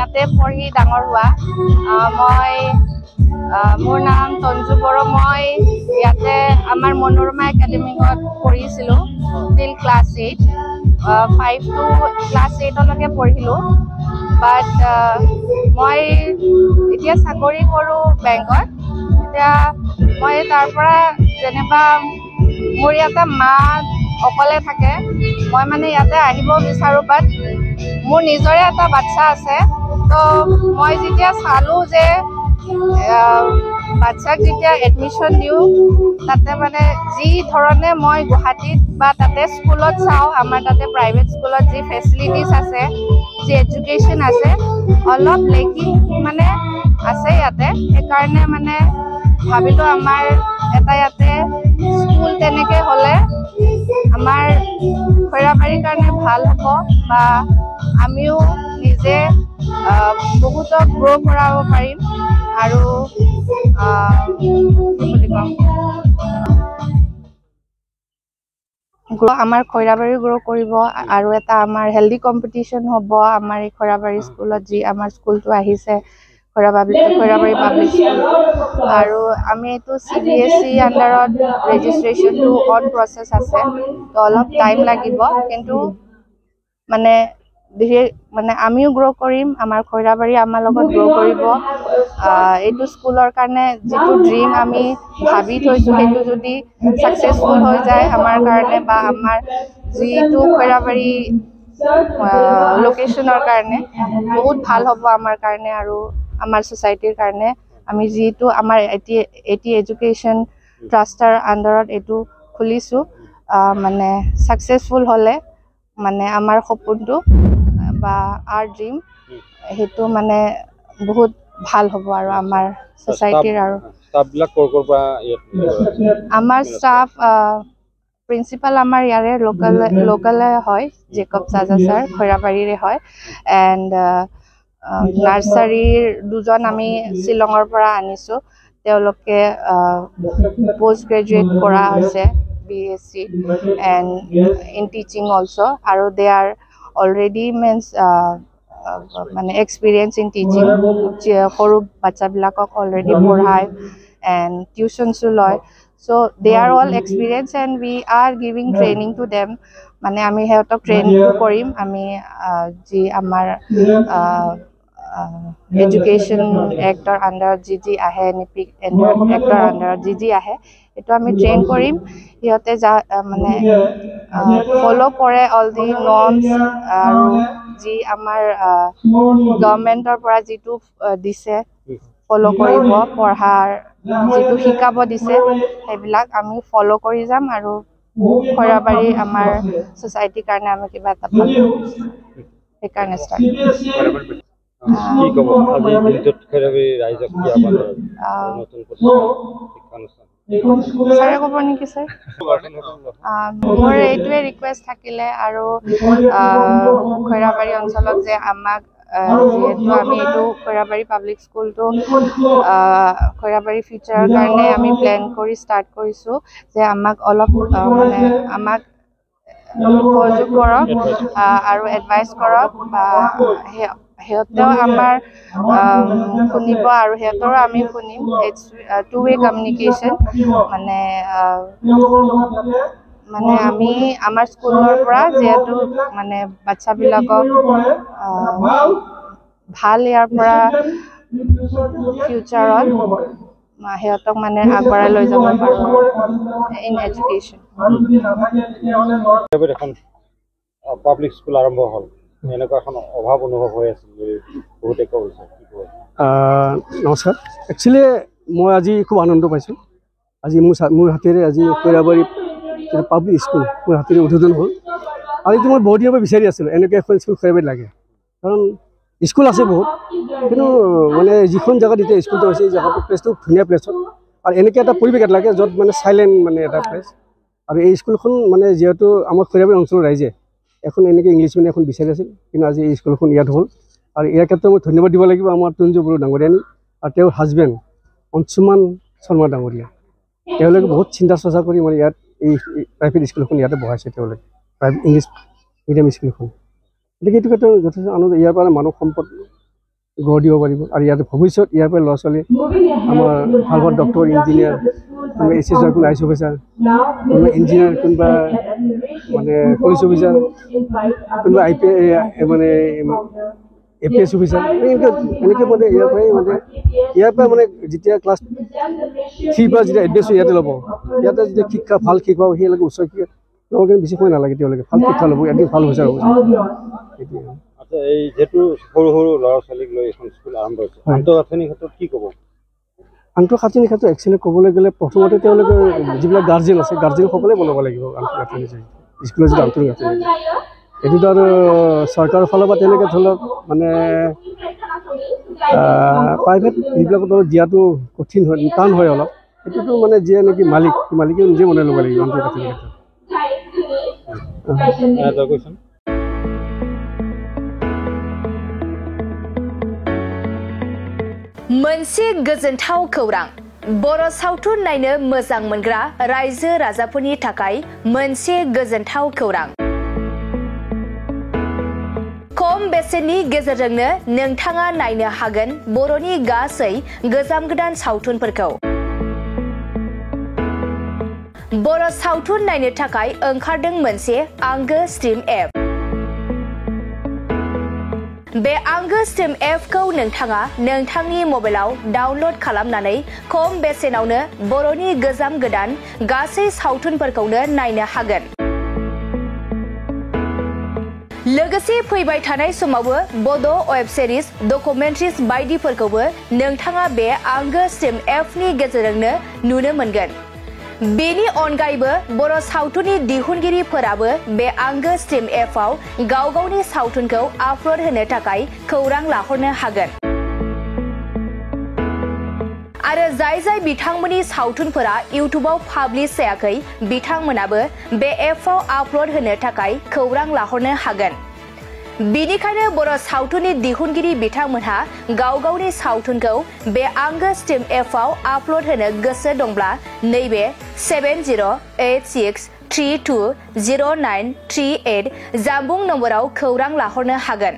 ইয়াতে পঢ়ি ডাঙৰ হোৱা মোৰ নাম তঞ্জু বড়ো মই ইয়াতে আমাৰ মনোৰমা একাডেমিকত পঢ়িছিলোঁ টিল ক্লাছ 8 5 to ক্লাছ 8 লৈকে পঢ়িলোঁ বাট মই এতিয়া চাকৰি কৰোঁ বেংকত এতিয়া মই তাৰ পৰা যেনিবা মোৰ ইয়াতে মা অকলে থাকে মই মানে ইয়াতে আহিব বিচাৰোঁ বাট মোৰ নিজৰে এটা বাচ্চা আছে তো মই যেতিয়া চালোঁ যে বাচ্চাক যেতিয়া এডমিশ্যন দিওঁ তাতে মানে যি ধৰণে মই গুৱাহাটীত বা তাতে স্কুলত চাওঁ আমাৰ তাতে প্ৰাইভেট স্কুলত যি ফেচিলিটিছ আছে যি এডুকেশ্যন আছে অলপ লেকিং মানে আছে ইয়াতে সেইকাৰণে মানে ভাবিলোঁ আমাৰ এটা ইয়াতে স্কুল তেনেকৈ হ'লে আমাৰ খৈৰাবাৰীৰ কাৰণে ভাল হ'ব বা আমিও নিজে বহুতক গ্ৰ' কৰাব পাৰিম আৰু আমাৰ খৈৰাবাৰী গ্ৰ' কৰিব আৰু এটা আমাৰ হেল্ডি কম্পিটিশ্যন হ'ব আমাৰ এই খৈৰাবাৰী স্কুলত যি আমাৰ স্কুলটো আহিছে খৈৰাবাৰী পাব্লিক স্কুল আৰু আমি এইটো CBSE আণ্ডাৰত ৰেজিষ্ট্ৰেশ্যনটো অন প্ৰচেছ আছে তো অলপ টাইম লাগিব কিন্তু মানে আমিও গ্ৰ' কৰিম আমাৰ খৈৰাবাৰী আমাৰ লগত গ্ৰ' কৰিব এইটো স্কুলৰ কাৰণে যিটো ড্ৰিম আমি ভাবি থৈছোঁ সেইটো যদি ছাকচেছফুল হৈ যায় আমাৰ কাৰণে বা আমাৰ যিটো খৈৰাবাৰী লোকেশ্যনৰ কাৰণে বহুত ভাল হ'ব আমাৰ কাৰণে আৰু আমাৰ ছ'চাইটিৰ কাৰণে আমি যিটো আমাৰ এটি এডুকেশ্যন ট্ৰাষ্টৰ আণ্ডাৰত এইটো খুলিছোঁ মানে ছাকচেছফুল হ'লে মানে আমাৰ সপোনটো বা আৰ ড্ৰিম সেইটো মানে বহুত ভাল হ'ব আৰু আমাৰ ছ'চাইটিৰ আৰু আমাৰ ষ্টাফ প্ৰিন্সিপাল আমাৰ ইয়াৰে লোকেলে হয় জেকব চাজা ছাৰ খৈৰাবাৰীৰে হয় এণ্ড নাৰ্চাৰীৰ দুজন আমি শ্বিলঙৰ পৰা আনিছোঁ তেওঁলোকে পষ্ট গ্ৰেজুৱেট কৰা হৈছে BSc and in teaching also আৰু they are already means মানে experience in teaching সৰু বাচ্চাবিলাকক already পঢ়ায় and tuitions লয় so they are all experienced and we are giving training to them মানে আমি সিহঁতক ট্ৰেইনিংটো কৰিম আমি যি আমাৰ এডুকেশ্যন এক্টৰ আণ্ডাৰত যি আহে NEP এক্টৰ আণ্ডাৰত যি আহে এইটো আমি ট্ৰেইন কৰিম সিহঁতে মানে ফ'ল' কৰে অল দি নৰ্মছ আৰু যি আমাৰ গভৰ্ণমেণ্টৰ পৰা যিটো দিছে ফ'ল' কৰিব পঢ়াৰ যিটো শিকাব দিছে সেইবিলাক আমি ফ'ল' কৰি যাম আৰু খৈৰাবাৰী আমাৰ ছ'চাইটিৰ কাৰণে আমি কিবা এটা ভাল সেইকাৰণে ষ্টাৰ্ট ছাৰে ক'ব নেকি ছাৰ মোৰ এইটোৱে ৰিকুৱেষ্ট থাকিলে আৰু খৈৰাবাৰী অঞ্চলত যে আমাক যিহেতু আমি এইটো খৈৰাবাৰী পাব্লিক স্কুলটো খৈৰাবাৰী ফিউচাৰৰ কাৰণে আমি প্লেন কৰি ষ্টাৰ্ট কৰিছোঁ যে আমাক অলপ মানে আমাক সহযোগ কৰক আৰু এডভাইচ কৰক বা সিহঁতেও আমাৰ শুনিব আৰু সিহঁতৰো আমি শুনিম ইটছ টু-ৱে কমিউনিকেশ্যন মানে আমি আমাৰ স্কুলৰ পৰা যিহেতু মানে বাচ্চাবিলাকক ভাল ইয়াৰ পৰা ফিউচাৰত সিহঁতক মানে আগবঢ়াই লৈ যাব পাৰোঁ ইন এডুকেশ্যন এখন পাব্লিক স্কুল আৰম্ভ হ'ল এনেকুৱা এখন অভাৱ অনুভৱ হৈ আছিল বহুতে কৈছে নমস্কাৰ একচুৱেলি মই আজি খুব আনন্দ পাইছোঁ আজি মোৰ হাতেৰে আজি খৈৰাবাৰী পাব্লিক স্কুল মোৰ হাতেৰে উদ্বোধন হ'ল আৰু এইটো মই বহুত দিনৰ পৰা বিচাৰি আছিলোঁ এনেকৈ এখন স্কুল খৈৰাবাৰীত লাগে কাৰণ স্কুল আছে বহুত কিন্তু মানে যিখন জেগাত এতিয়া স্কুলটো হৈছে এই জেগাটো প্লেচটো ধুনীয়া প্লেচত আৰু এনেকৈ এটা পৰিৱেশ এটা লাগে য'ত মানে চাইলেণ্ট মানে এটা প্লেচ আৰু এই স্কুলখন মানে যিহেতু আমাৰ খৈৰাবাৰী অঞ্চলৰ ৰাইজে এখন এনেকৈ ইংলিছ মিডিয়াম এখন বিচাৰি আছিল কিন্তু আজি এই স্কুলখন ইয়াত হ'ল আৰু ইয়াৰ ক্ষেত্ৰত মই ধন্যবাদ দিব লাগিব আমাৰ তঞ্জু বড়ো ডাঙৰীয়ানী আৰু তেওঁৰ হাজবেণ্ড অঞ্চুমান শৰ্মা ডাঙৰীয়া তেওঁলোকে বহুত চিন্তা চৰ্চা কৰি মানে ইয়াত এই প্ৰাইভেট স্কুলখন ইয়াতে বহাইছে তেওঁলোকে প্ৰাইভেট ইংলিছ মিডিয়াম স্কুলখন গতিকে এইটো ক্ষেত্ৰত যথেষ্ট আনন্দ ইয়াৰ পৰা মানৱ সম্পদ গঢ় দিব পাৰিব আৰু ইয়াতে ভৱিষ্যত ইয়াৰ পৰা ল'ৰা ছোৱালী আমাৰ ভাল ভাল ডক্টৰ ইঞ্জিনিয়াৰ কোনোবা এছ কোনোবা আই এছ অফিচাৰ কোনোবা ইঞ্জিনিয়াৰ কোনোবা মানে পুলিচ অফিচাৰ কোনোবা মানে APS অফিচাৰ এনেকৈ মানে ইয়াৰ পৰা মানে যেতিয়া ক্লাছ 3 পৰা যেতিয়া এডমিশ্যন ইয়াতে ল'ব ইয়াতে যেতিয়া শিক্ষা ভাল শিক্ষা হ'ব সেইলৈকে উচ্চ শিক্ষা ল'ব কাৰণে বেছি সময় নালাগে তেওঁলোকে ভাল শিক্ষা ল'ব এদিন ভাল অফিচাৰ হ'ব আচ্ছা এই যেহেতু সৰু সৰু ল'ৰা ছোৱালীক লৈ এখন স্কুল আৰম্ভ হৈছে আন্তঃগাঁথনিৰ ক্ষেত্ৰত কি ক'ব আন্তঃগাঁথনিৰ ক্ষেত্ৰত একচুৱেলি ক'বলৈ গ'লে প্ৰথমতে তেওঁলোকে যিবিলাক গাৰ্জেন আছে গাৰ্জেনসকলে বনাব লাগিব আন্তঃগাঁথনি স্কুলৰ যিটো আন্তঃগাঁথনি এইটোতো আৰু চৰকাৰৰ ফালৰ পৰা তেনেকৈ ধৰি লওক মানে প্ৰাইভেট এইবিলাকত দিয়াটো কঠিন হয় টান হয় অলপ এইটোতো মানে যিয়ে নেকি মালিকে নিজে বনাই ল'ব লাগিব আন্তঃগাঁথনিৰ ক্ষেত্ৰত मोनसे गोजोनथाव खौरां बर' सावथुन नायनो मोजां मोनग्रा रायजो राजाफोरनि थाखाय मोनसे गोजोनथाव खौरां खम बेसेननि गेजेरजोंनो नोंथाङा नायनो हागोन बर'नि गासै गोजाम गोदान सावथुनफोरखौ बर' सावथुन नायनो थाखाय ओंखारदों मोनसे आंगो स्ट्रिम एप बे आंगो स्ट्रिम एपखौ नोंथाङा नोंथांनि मबाइलाव डाउनल'ड खालामनानै खम बेसेनावनो बर'नि गोजाम गोदान गासै सावथुनफोरखौनो नायनो हागोन लोगोसे फैबाय थानाय समावबो बड' वेब सिरिज डकुमेन्ट्रिज बायदिफोरखौबो नोंथाङा बे आंगो स्ट्रिम एपनि गेजेरजोंनो नुनो मोनगोन बेनि अनगायैबो बर' सावथुननि दिहुनगिरिफोराबो बे आंगो स्ट्रिम एपआव गाव गावनि सावथुनखौ आपल'ड होनो थाखाय खौरां लाहरनो हागोन आरो जाय बिथांमोननि सावथुनफोरा इउट्युबाव पाब्लिश जायाखै बिथांमोनाबो बे एपआव आपल'ड होनो थाखाय खौरां लाहरनो हागोन बेनिखायनो बर' सावथुननि दिहुनगिरि बिथांमोनहा गाव गावनि सावथुनखौ बे आंगो स्ट्रिम एपआव आपल'ड होनो गोसो दंब्ला नैबे 7086320938 जानबुं नम्बराव खौरां लाहरनो हागोन